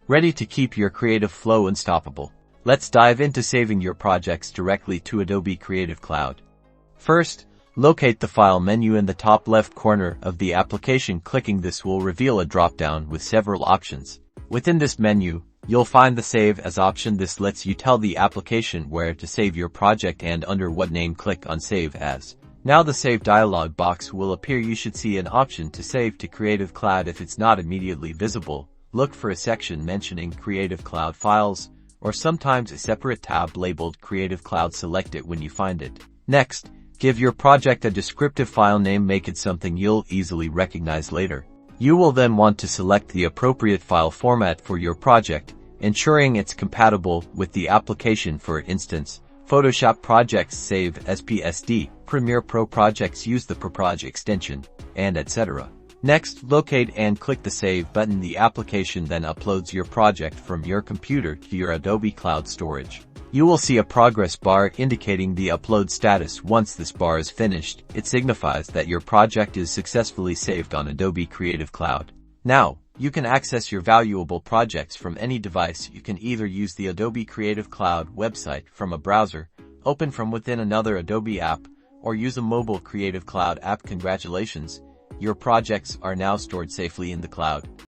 Ready to keep your creative flow unstoppable? Let's dive into saving your projects directly to Adobe Creative Cloud. First, locate the File menu in the top left corner of the application. Clicking this will reveal a drop-down with several options. Within this menu, you'll find the Save As option. This lets you tell the application where to save your project and under what name. Click on Save As. Now the Save dialog box will appear. You should see an option to save to Creative Cloud. If it's not immediately visible, look for a section mentioning Creative Cloud Files, or sometimes a separate tab labeled Creative Cloud. Select it when you find it. Next, give your project a descriptive file name. Make it something you'll easily recognize later. You will then want to select the appropriate file format for your project, ensuring it's compatible with the application. For instance, Photoshop projects save as PSD, Premiere Pro projects use the ProProj extension, and etc. Next, locate and click the Save button. The application then uploads your project from your computer to your Adobe Cloud storage. You will see a progress bar indicating the upload status. Once this bar is finished, it signifies that your project is successfully saved on Adobe Creative Cloud. Now, you can access your valuable projects from any device. You can either use the Adobe Creative Cloud website from a browser, open from within another Adobe app, or use a mobile Creative Cloud app. Congratulations! Your projects are now stored safely in the cloud.